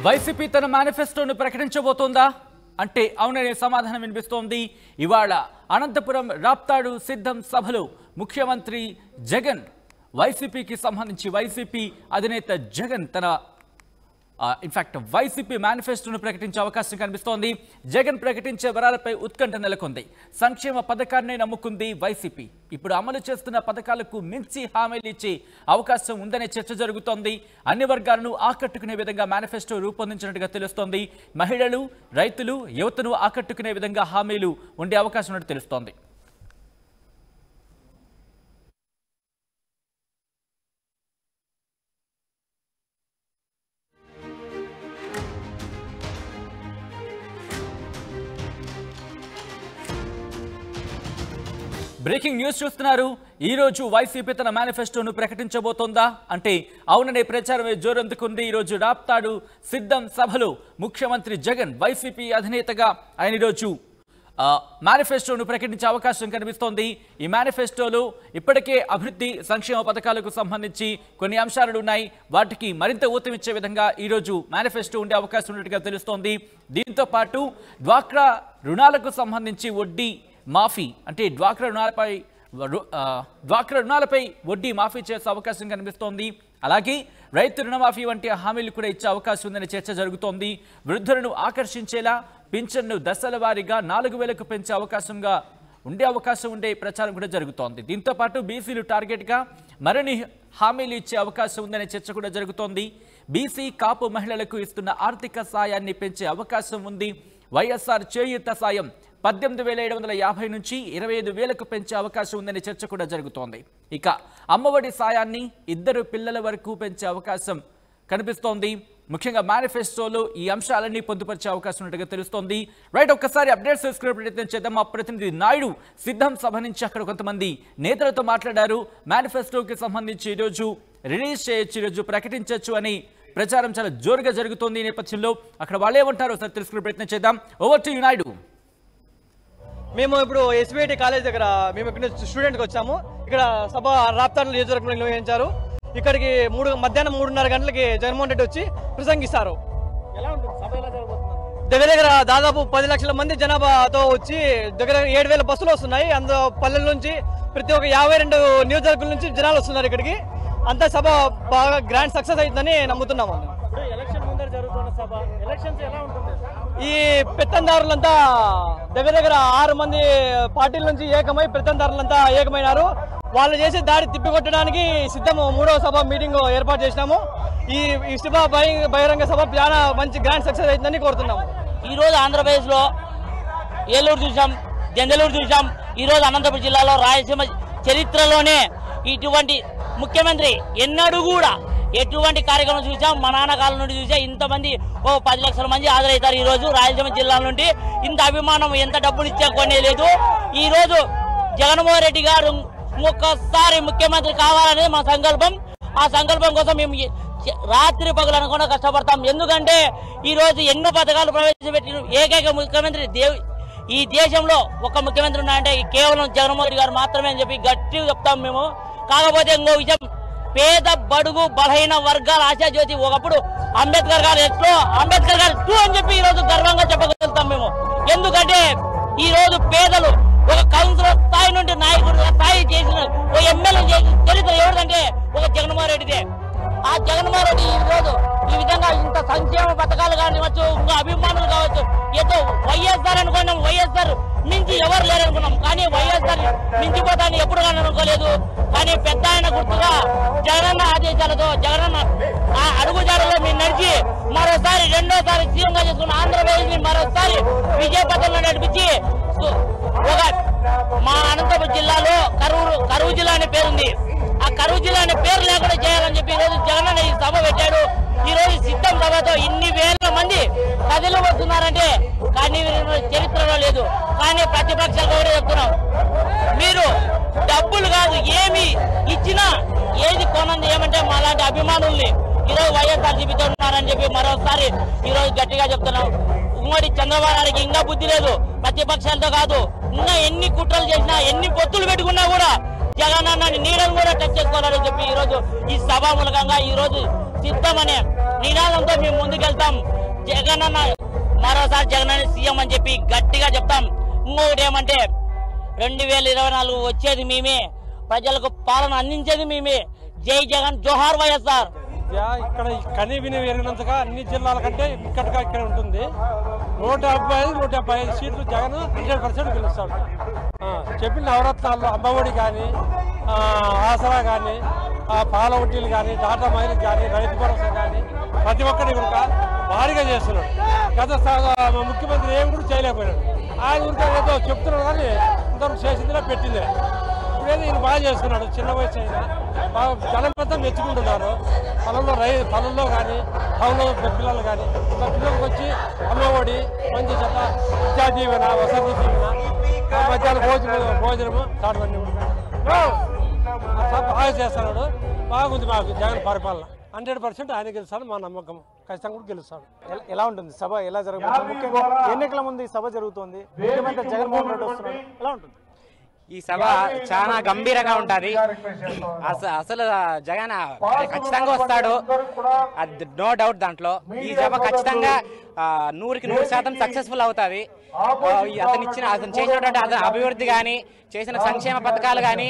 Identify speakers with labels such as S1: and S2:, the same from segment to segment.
S1: YCP తన మేనిఫెస్టోను ప్రకటించబోతోందా అంటే అవుననే సమాధానం వినిపిస్తోంది. ఇవాళ అనంతపురం రాప్తాడు సిద్ధం సభలో ముఖ్యమంత్రి జగన్ వైసీపీకి సంబంధించి వైసీపీ అధినేత జగన్ తన ఇన్ఫాక్ట్ వైసీపీ మేనిఫెస్టోను ప్రకటించే అవకాశం కనిపిస్తోంది. జగన్ ప్రకటించే వరాలపై ఉత్కంఠ నెలకొంది. సంక్షేమ పథకాన్ని నమ్ముకుంది వైసీపీ. ఇప్పుడు అమలు చేస్తున్న పథకాలకు మించి హామీలు ఇచ్చే అవకాశం ఉందనే చర్చ జరుగుతోంది. అన్ని వర్గాలను ఆకట్టుకునే విధంగా మేనిఫెస్టో రూపొందించినట్టుగా తెలుస్తోంది. మహిళలు, రైతులు, యువతను ఆకట్టుకునే విధంగా హామీలు ఉండే అవకాశం ఉన్నట్టు తెలుస్తోంది. బ్రేకింగ్ న్యూస్ చూస్తున్నారు. ఈ రోజు వైసీపీ తన మేనిఫెస్టోను ప్రకటించబోతోందా అంటే అవుననే ప్రచారమే జోరందుకుంది. ఈ రోజు రాప్తాడు సిద్ధం సభలో ముఖ్యమంత్రి జగన్ వైసీపీ అధినేతగా ఆయన ఈరోజు మేనిఫెస్టోను ప్రకటించే అవకాశం కనిపిస్తోంది. ఈ మేనిఫెస్టోలో ఇప్పటికే అభివృద్ధి సంక్షేమ పథకాలకు సంబంధించి కొన్ని అంశాలు ఉన్నాయి. వాటికి మరింత ఊతమిచ్చే విధంగా ఈరోజు మేనిఫెస్టో ఉండే అవకాశం ఉన్నట్టుగా తెలుస్తోంది. దీంతో పాటు డ్వాక్రా రుణాలకు సంబంధించి వడ్డీ మాఫీ అంటే డ్వాక్రా రుణాలపై వడ్డీ మాఫీ చేసే అవకాశం కనిపిస్తోంది. అలాగే రైతు రుణమాఫీ వంటి హామీలు కూడా ఇచ్చే అవకాశం ఉందనే చర్చ జరుగుతోంది. వృద్ధులను ఆకర్షించేలా పింఛన్ను దశల వారీగా 4,000కు పెంచే అవకాశం ఉండే ప్రచారం కూడా జరుగుతోంది. దీంతో పాటు బీసీలు టార్గెట్గా మరిన్ని హామీలు ఇచ్చే అవకాశం ఉందనే చర్చ కూడా జరుగుతోంది. బీసీ కాపు మహిళలకు ఇస్తున్న ఆర్థిక సాయాన్ని పెంచే అవకాశం ఉంది. వైఎస్ఆర్ చేయూత సాయం 18,750 నుంచి 25,000కు పెంచే అవకాశం ఉందనే చర్చ కూడా జరుగుతోంది. ఇక అమ్మఒడి సాయాన్ని 2 పిల్లల వరకు పెంచే అవకాశం కనిపిస్తోంది. ముఖ్యంగా మేనిఫెస్టోలో ఈ అంశాలన్నీ పొందుపరిచే అవకాశం ఉన్నట్టుగా తెలుస్తోంది. రైట్, ఒక్కసారి అప్డేట్స్ తెలుసుకునే ప్రయత్నం చేద్దాం. మా ప్రతినిధి నాయుడు సిద్ధం సభ నుంచి అక్కడ కొంతమంది నేతలతో మాట్లాడారు. మేనిఫెస్టోకి సంబంధించి ఈరోజు రిలీజ్ చేయొచ్చు, ఈరోజు ప్రకటించవచ్చు అని ప్రచారం చాలా జోరుగా జరుగుతోంది. ఈ నేపథ్యంలో అక్కడ వాళ్ళు ఏమంటారో ఒకసారి తెలుసుకునే ప్రయత్నం చేద్దాం. Over to you Naidu.
S2: మేము ఇప్పుడు ఎస్బీఐటీ కాలేజ్ దగ్గర మేము ఇక్కడ స్టూడెంట్కి వచ్చాము. ఇక్కడ సభ రాప్తాడు నియోజకవర్గంలో నిర్వహించారు. ఇక్కడికి మధ్యాహ్నం 3:30 గంటలకి జగన్మోహన్ రెడ్డి వచ్చి ప్రసంగిస్తారు. ఎలా ఉంటుంది సభ, ఎలా జరగబోతుంది? దగ్గర దాదాపు 10 లక్షల మంది జనాభాతో వచ్చి దగ్గర 7,000 బస్సులు వస్తున్నాయి. అందులో పల్లెల నుంచి ప్రతి ఒక్క 52 నియోజకవర్గాల నుంచి జనాలు వస్తున్నారు ఇక్కడికి. అంతా సభ బాగా గ్రాండ్ సక్సెస్ అవుతుందని నమ్ముతున్నాము. ఎలక్షన్ ముందర జరుగుతున్న సభ, ఎలక్షన్స్ ఎలా ఉంటుంది? ఈ పెత్తందారులంతా దగ్గర 6 మంది పార్టీల నుంచి ఏకమై పెత్తందారులంతా ఏకమైనారు. వాళ్ళు చేసే దాడి తిప్పికొట్టడానికి సిద్ధం 3వ సభ మీటింగ్ ఏర్పాటు చేసినాము. ఈ సభ బహిరంగ సభ చాలా మంచి గ్రాండ్ సక్సెస్ అవుతుందని కోరుతున్నాము.
S3: ఈ రోజు ఆంధ్రప్రదేశ్ లో ఏలూరు చూసాం, జందలూరు చూసాం. ఈ రోజు అనంతపురం జిల్లాలో రాయలసీమ చరిత్రలోనే ఇటువంటి ముఖ్యమంత్రి ఎన్నడూ కూడా ఎటువంటి కార్యక్రమం చూసాం. మా నాన్న కాలం నుండి చూసా ఇంతమంది 10 లక్షల మంది హాజరవుతారు. ఈ రోజు రాయలసీమ జిల్లా నుండి ఇంత అభిమానం, ఎంత డబ్బులు ఇచ్చా కొనే లేదు. ఈ రోజు జగన్మోహన్ రెడ్డి గారు ఒక్కసారి ముఖ్యమంత్రి కావాలనేది మా సంకల్పం. ఆ సంకల్పం కోసం మేము రాత్రి పగలు అనుకుండా కష్టపడతాం. ఎందుకంటే ఈ రోజు ఎన్నో పథకాలు ప్రవేశపెట్టిన ఏకైక ముఖ్యమంత్రి ఈ దేశంలో ఒక ముఖ్యమంత్రి ఉన్నాయంటే కేవలం జగన్మోహన్ రెడ్డి గారు మాత్రమే అని చెప్పి గట్టిగా చెప్తాం మేము. కాకపోతే ఇంకో విషయం, పేద బడుగు బలహీన వర్గాల ఆశాజ్యోతి ఒకప్పుడు అంబేద్కర్ గారు ఎట్లో, అంబేద్కర్ గారు 2 అని చెప్పి ఈ రోజు గర్వంగా చెప్పగలుగుతాం మేము. ఎందుకంటే ఈ రోజు పేదలు ఒక కౌన్సిలర్ స్థాయి నుండి నాయకుడు స్థాయి చేసిన ఒక ఎమ్మెల్యే చేసిన చరిత్ర ఎవరిదంటే ఒక జగన్మోహన్ రెడ్డిదే. ఆ జగన్మోహన్ రెడ్డి ఈ రోజు ఈ విధంగా ఇంత సంక్షేమ పథకాలు కానివచ్చు, ఇంకా అభిమానులు కావచ్చు, ఏదో వైఎస్ఆర్ అనుకున్నాం, వైఎస్ఆర్ మించి ఎవరు లేరనుకున్నాం. కానీ వైఎస్ఆర్ మించిపోతాన్ని ఎప్పుడు కానీ అనుకోలేదు. కానీ పెద్ద ఆయన గుర్తుగా జగనన్న ఆదేశాలతో జగనన్న ఆ అడుగుజాడలో మీరు నడిచి మరోసారి రెండోసారి సీఎంగా చేసుకున్న ఆంధ్రప్రదేశ్ ని మరోసారి విజయపథంలో నడిపించి ఒక మా అనంతపురం జిల్లాలో కరువు జిల్లా అనే పేరుంది. ఆ కరువు జిల్లా అనే పేరు లేకుండా చేయాలని చెప్పి ఈ రోజు జగనన్న ఈ సభ పెట్టాడు. ఈ రోజు సిద్ధం సభతో ఇన్ని వేల మంది కదిలి వస్తున్నారంటే కానీ చరిత్రలో లేదు. కానీ ప్రతిపక్షాలు కూడా చెప్తున్నాం, మీరు డబ్బులు కాదు ఏమి ఇచ్చినా ఏది కొనంది ఏమంటే మా లాంటి అభిమానుల్ని ఈరోజు వైఎస్ఆర్సీపీతో ఉన్నారని చెప్పి మరోసారి ఈరోజు గట్టిగా చెప్తున్నాం. ఉమ్మడి చంద్రబాబు నాయుడికి ఇంకా బుద్ధి లేదు. ప్రతిపక్షాలతో కాదు, ఇంకా ఎన్ని కుట్రలు చేసినా ఎన్ని పొత్తులు పెట్టుకున్నా కూడా జగనన్న నీడను కూడా టచ్ చేసుకోవాలని చెప్పి ఈ రోజు ఈ సభ మూలకంగా ఈ రోజు సిద్ధమనే నినాదంతో మేము ముందుకెళ్తాం. జగన్ అన్న మరోసారి జగన్ అన్న సీఎం అని చెప్పి గట్టిగా చెప్తాం. ఇంకొకటి ఏమంటే 2024 వచ్చేది మేమే, ప్రజలకు పాలన అందించేది మేమే. జై జగన్, జోహార్ వైఎస్ఆర్.
S4: ఇక్కడ కని విని ఎరిగినంతగా అన్ని జిల్లాల కంటే ఇక్కడగా ఇక్కడ ఉంటుంది. 155 సీట్లు జగన్ 100% గెలుస్తాడు. చెప్పిన నవరత్నాల్లో అమ్మఒడి కానీ, ఆసరా కానీ, పాల వడ్డీలు కానీ, టాటా మైలు కానీ, రైతు భరోసా కానీ ప్రతి ఒక్కరి కనుక భారీగా చేస్తున్నాడు. గత ముఖ్యమంత్రి ఏమి కూడా చేయలేకపోయాడు. ఆయన ఊరికే ఏదో చెప్తున్నాడు కానీ ఇంతవరకు చేసిందిలా పెట్టిందే. ఇప్పుడేదో ఈయన బాగా చేస్తున్నాడు. చిన్న వయసు అయినా బాగా జనమంతా మెచ్చుకుంటున్నారు. పనుల్లో కానీ, టౌన్లో పిల్లలు కానీ పిల్లలకు వచ్చి అమ్మఒడి, మంచి చెత్త, విద్యా దీవెన, వసతి దీవెన, మధ్యాహ్నం భోజనము చాటువన్నీ బాగా చేస్తున్నాడు. బాగుంది మాకు జగన్ పరిపాలన. 100% ఆయన గెలుస్తాడు. మా నమ్మకం ఖచ్చితంగా కూడా గెలుస్తాడు.
S5: ఎలా ఉంటుంది సభ? ఎలా జరుగుతుంది? ముఖ్యంగా ఎన్నికల ముందు ఈ సభ జరుగుతుంది. ముఖ్యమంత్రి జగన్మోహన్ రెడ్డి వస్తున్నాడు. ఎలా ఉంటుంది
S6: ఈ సభ? చాలా గంభీరంగా ఉంటది. అసలు జగన్ ఖచ్చితంగా వస్తాడు, నో డౌట్ దాంట్లో. ఈ సభ ఖచ్చితంగా 100% సక్సెస్ఫుల్ అవుతుంది. అతను చేసినటువంటి అభివృద్ధి కానీ, చేసిన సంక్షేమ పథకాలు కానీ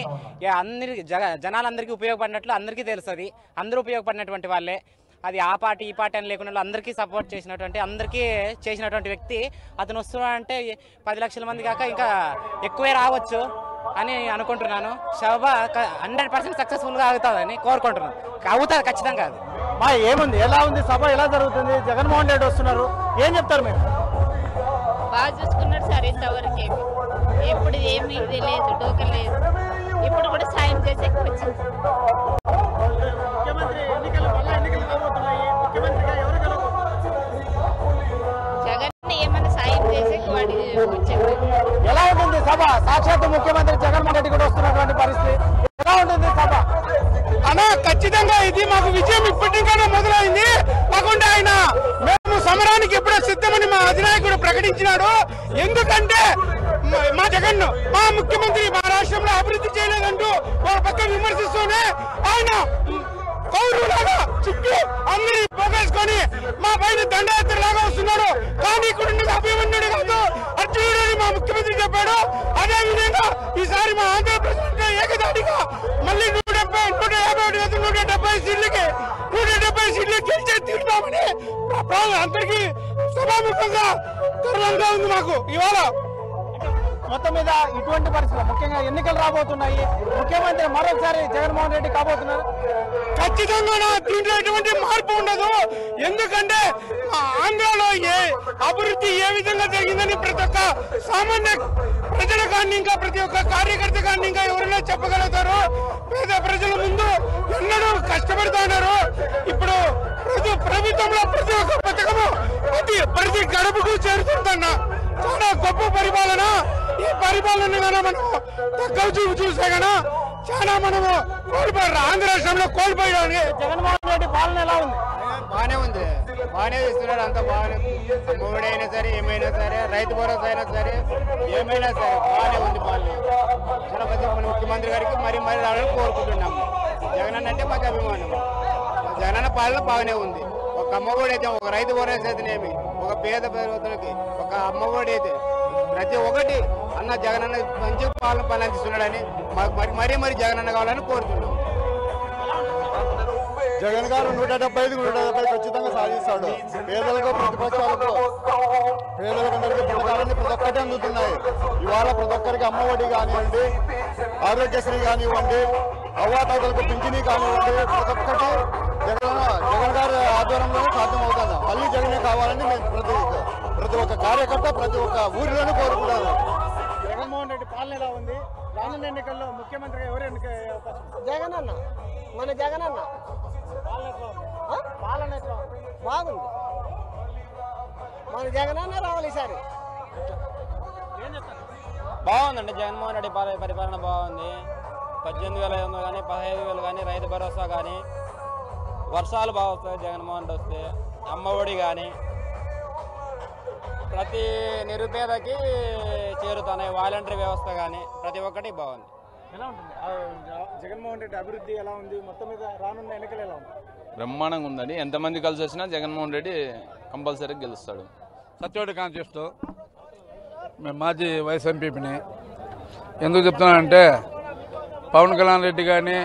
S6: జనాలందరికీ ఉపయోగపడినట్లు అందరికీ తెలుస్తుంది. అందరూ ఉపయోగపడినటువంటి వాళ్ళే. అది ఆ పార్టీ ఈ పార్టీ అని లేకుండా అందరికీ సపోర్ట్ చేసినటువంటి, అందరికీ చేసినటువంటి వ్యక్తి అతను వస్తున్నాడంటే 10 లక్షల మంది కాక ఇంకా ఎక్కువే రావచ్చు అని అనుకుంటున్నాను. సభ 100% సక్సెస్ఫుల్గా అవుతుందని కోరుకుంటున్నాను. అవుతుంది ఖచ్చితంగా. అది
S5: ఏముంది? ఎలా ఉంది సభ? ఎలా జరుగుతుంది? జగన్మోహన్ రెడ్డి వస్తున్నారు, ఏం చెప్తారు మీరు?
S7: బాగా చూసుకున్నాడు సార్. ఇంతవరకు ఎప్పుడు ఏమి ఇది లేదు, డోక లేదు. ఇప్పుడు కూడా సాయం చేసే వచ్చింది. జగన్ ఏమైనా సాయం చేసే వాడి వచ్చాడు.
S5: ఎలా ఉంటుంది సభ? సాక్షాత్ ముఖ్యమంత్రి జగన్మోహన్ రెడ్డి కూడా వస్తున్నటువంటి పరిస్థితి ఎలా ఉంటుంది సభ?
S4: అన్నా ఖచ్చితంగా ఇది మాకు విజయం ఇప్పటికైనా మొదలైంది. కాకుండా ఆయన మేము సమరానికి ఎప్పుడో సిద్ధమని మా అధినాయకుడు ప్రకటించినాడు. ఎందుకంటే మా జగన్, మా ముఖ్యమంత్రి మా రాష్ట్రంలో అభివృద్ధి చేయలేదంటూ ఒక పక్క విమర్శిస్తూనే ఆయన కౌరులాగా చుట్టూ అందరి పోగేసుకొని మా పైన దండయాత్రలాగా వస్తున్నాడు. కానీ ఇక్కడ ఉన్నది అభిమన్యుడు కాదు, అర్జునుడు అని మా ముఖ్యమంత్రి చెప్పాడు. అదే విధంగా ఈసారి మా ఆంధ్రప్రదేశ్ ఏకదాటిగా మళ్ళీ 150 సీట్లకి 170 సీట్లు గెలిచే తీరుతామని అందరికీ సభాముఖంగా గర్వంగా ఉంది మాకు. ఇవాళ
S5: మొత్తం మీద ఇటువంటి పరిస్థితులు, ముఖ్యంగా ఎన్నికలు రాబోతున్నాయి, ముఖ్యమంత్రి మరోసారి జగన్మోహన్ రెడ్డి కాబోతున్నారు.
S4: ఖచ్చితంగా దీంట్లో ఎటువంటి మార్పు ఉండదు. ఎందుకంటే ఆంధ్రాలో అభివృద్ధి ఏ విధంగా జరిగిందని ప్రతి ఒక్క సామాన్య ప్రజల కానీ, ఇంకా ప్రతి ఒక్క కార్యకర్త కానీ ఇంకా ఎవరైనా చెప్పగలుగుతారు. పేద ప్రజల ముందు ఎన్నడూ కష్టపడుతున్నారు. ఇప్పుడు ప్రభుత్వంలో ప్రతి ఒక్క పథకము ప్రతి గడపకు చేరుతుందన్న చాలా గొప్ప పరిపాలన. ఈ పరిపాలన మనం తక్కువ చూపు చూసే కన్నా చాలా మనము కోల్పోయారు. ఆంధ్ర రాష్ట్రంలో కోల్పోయాడు.
S5: జగన్మోహన్ రెడ్డి పాలన ఎలా ఉంది?
S8: బాగానే ఉంది, బాగానే ఇస్తున్నాడు. అంతా బాగానే, అమ్మఒడి అయినా సరే, ఏమైనా సరే, రైతు భరోసా అయినా సరే, ఏమైనా సరే బాగానే ఉంది పాలన. చాలా మంది మన ముఖ్యమంత్రి గారికి మరి రావాలని కోరుకుంటున్నాము. జగన్ అంటే మాకు అభిమానం. జగన్ పాలన బాగానే ఉంది. ఒక అమ్మఒడి అయితే, ఒక రైతు భరోసా అయితేనేమి, ఒక పేద పేదలకి ఒక అమ్మఒడి అయితే ప్రతి ఒక్కటి అన్న జగన్ అన్న మంచి పాలన అందిస్తున్నాడని మరీ జగన్ అన్న కావాలని కోరుతున్నాం.
S9: జగన్ గారు 175 ఖచ్చితంగా సాధిస్తాడు. పేదలకు ప్రతిపక్షాలకు పేదలకందరికీ పథకాలన్నీ ప్రతి ఒక్కటి అందుతున్నాయి. ఇవాళ ప్రతి ఒక్కరికి అమ్మఒడి కానివ్వండి, ఆరోగ్యశ్రీ కానివ్వండి, అవ్వాతాతలకు పింఛనీ కానివ్వండి, ప్రతి ఒక్కటి జగన్ గారి ఆధ్వర్యంలోనే సాధ్యమవుతుంది. మళ్ళీ జగనే కావాలని మేము ప్రతి ఒక్క కార్యకర్త ప్రతి ఒక్క ఊరిలోనూ కోరుకుంటాను.
S5: జగన్మోహన్ రెడ్డి పాలన ఎలా ఉంది? రానున్న ఎన్నికల్లో ముఖ్యమంత్రిగా ఎవరు ఎన్నిక అవకాశం? జగన్ అన్న, మన జగన్ అన్న పాలన ఎట్లా బాగుంది. మన జగన్ అన్న రావాలి ఈసారి.
S8: బాగుందండి. జగన్మోహన్ రెడ్డి పరిపాలన బాగుంది. 18,500 కానీ 15,000 కానీ రైతు భరోసా కానీ, వర్షాలు బాగా వస్తాయి జగన్మోహన్ రెడ్డి వస్తే, అమ్మఒడి కానీ ప్రతి నిరుపేదకి చేరుతున్నాయి. వాలంటరీ వ్యవస్థ కానీ ప్రతి ఒక్కటి బాగుంది.
S5: ఎలా ఉంటుంది జగన్మోహన్ రెడ్డి అభివృద్ధి ఎలా ఉంది? మొత్తం మీద రానున్న ఎన్నికలు ఎలా ఉంది?
S10: బ్రహ్మాండంగా ఉందండి. ఎంతమంది కలిసి వచ్చినా జగన్మోహన్ రెడ్డి కంపల్సరీగా గెలుస్తాడు.
S11: సత్యవాడి కాన్స్టిట్యూన్సీలో మేము మాజీ వైస్ ఎంపీని ఎందుకు చెప్తున్నానంటే పవన్ కళ్యాణ్ రెడ్డి కానీ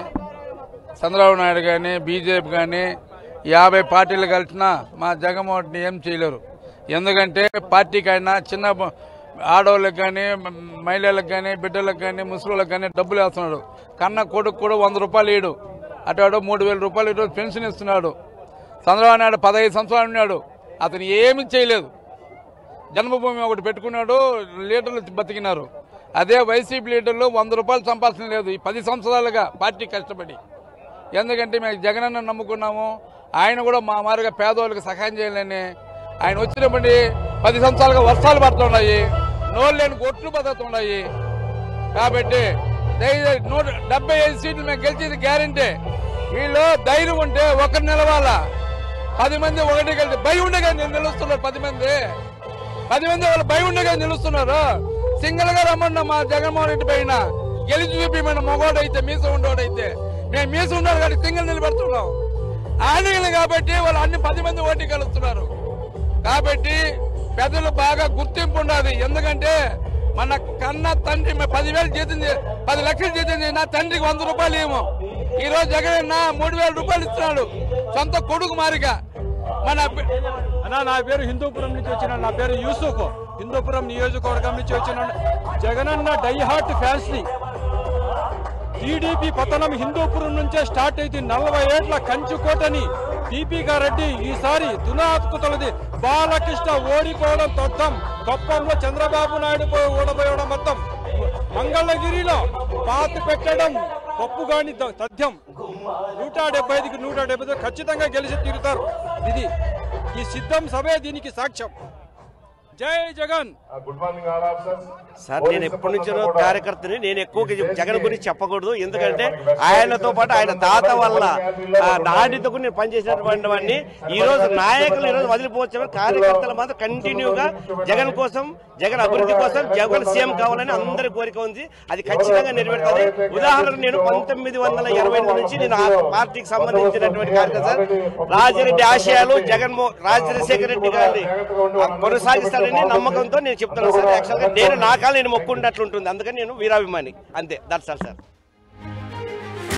S11: చంద్రబాబు నాయుడు కానీ బీజేపీ కానీ 50 పార్టీలు కలిసినా మా జగన్మోహన్ రెడ్డిని ఏం చేయలేరు. ఎందుకంటే పార్టీకి అయినా చిన్న ఆడవాళ్ళకి కానీ మహిళలకు కానీ బిడ్డలకు కానీ ముసలిళ్ళకి కానీ డబ్బులు వేస్తున్నాడు. కన్న కొడుకు కూడా 100 రూపాయలు ఇడు, అటు 3000 రూపాయలు ఈరోజు పెన్షన్ ఇస్తున్నాడు. చంద్రబాబు నాయుడు 15 సంవత్సరాలు ఉన్నాడు, అతను ఏమీ చేయలేదు. జన్మభూమి ఒకటి పెట్టుకున్నాడు, లీడర్లు బతికినారు. అదే వైసీపీ లీడర్లు 100 రూపాయలు సంపాదన లేదు ఈ 10 సంవత్సరాలుగా పార్టీ కష్టపడి. ఎందుకంటే మేము జగనన్న నమ్ముకున్నాము, ఆయన కూడా మా మారుగా పేదవాళ్ళకి సహాయం చేయాలని ఆయన వచ్చినప్పటి 10 సంవత్సరాలుగా వర్షాలు పడుతున్నాయి, నోళ్ళు లేని గొట్లు బతుకుతున్నాయి. కాబట్టి 175 సీట్లు మేము గెలిచేది గ్యారంటీ. వీళ్ళు ధైర్యం ఉంటే ఒకరు నిలవాలా, 10 మంది ఒకటి కలిసి భయం ఉండగా నిలుస్తున్నారు. 10 మంది వాళ్ళు భయం ఉండగా నిలుస్తున్నారు. సింగిల్ గా రమ్మన్నా మా జగన్మోహన్ రెడ్డి పైన గెలిచి చూపిమైన మగోడైతే మీస ఉండోడైతే మేము మీస ఉండాలి కాబట్టి సింగిల్ నిలబెడుతున్నాం. ఆడగలు కాబట్టి వాళ్ళు అన్ని 10 మంది ఓటీ కలుస్తున్నారు. కాబట్టి పెద్దలు బాగా గుర్తింపు ఉండాలి. ఎందుకంటే మన కన్న తండ్రి 10,000 జీతం 10 లక్షలు జీతం నా తండ్రికి 100 రూపాయలు ఏమో ఈ రోజు జగన్ 3,000 రూపాయలు ఇస్తున్నాడు సొంత కొడుకు మారిగా.
S4: నా పేరు హిందూపురం నుంచి వచ్చిన, నా పేరు యూసుఫ్, హిందూపురం నియోజకవర్గం నుంచి వచ్చిన. జగనన్న డైహార్ట్ ఫ్యాన్స్ ని టీడీపీ పతనం హిందూపురం నుంచే స్టార్ట్ అయితే 40 ఏళ్ల కంచుకోటని దీపికా రెడ్డి ఈసారి దునాత్కుతలది. బాలకృష్ణ ఓడిపోవడం తొత్తం, కొప్పంలో చంద్రబాబు నాయుడు ఓడిపోవడం మొత్తం, మంగళగిరిలో పాతి పెట్టడం పప్పుగాని తథ్యం. 175కి 170 ఖచ్చితంగా గెలిచి తీరుతారు. ఇది ఈ సిద్ధం సభే దీనికి సాక్ష్యం. జై జగన్.
S12: సార్ నేను ఎప్పటి నుంచో కార్యకర్తని, నేను ఎక్కువ జగన్ గురించి చెప్పకూడదు. ఎందుకంటే ఆయనతో పాటు ఆయన తాత వల్ల నాటితో నేను పనిచేసినటువంటి వాడిని. ఈ రోజు నాయకులు ఈ రోజు వదిలిపోవచ్చు, కార్యకర్తలు మాత్రం కంటిన్యూగా జగన్ కోసం, జగన్ అభివృద్ధి కోసం, జగన్ సీఎం కావాలని అందరి కోరిక ఉంది. అది ఖచ్చితంగా నెరవేరుతుంది. ఉదాహరణకు నేను 1928 నుంచి నేను ఆ పార్టీకి సంబంధించినటువంటి కార్యకర్త. రాజిరెడ్డి ఆశయాలు రాజశేఖర రెడ్డి గారిని కొనసాగిస్తారని నమ్మకంతో నేను చెప్తున్నాను సార్. యాక్చువల్గా నేను నా కాలం నేను మొక్కుండట్లుంటుంది, అందుకని నేను వీరాభిమాని అంతే. That's all sir.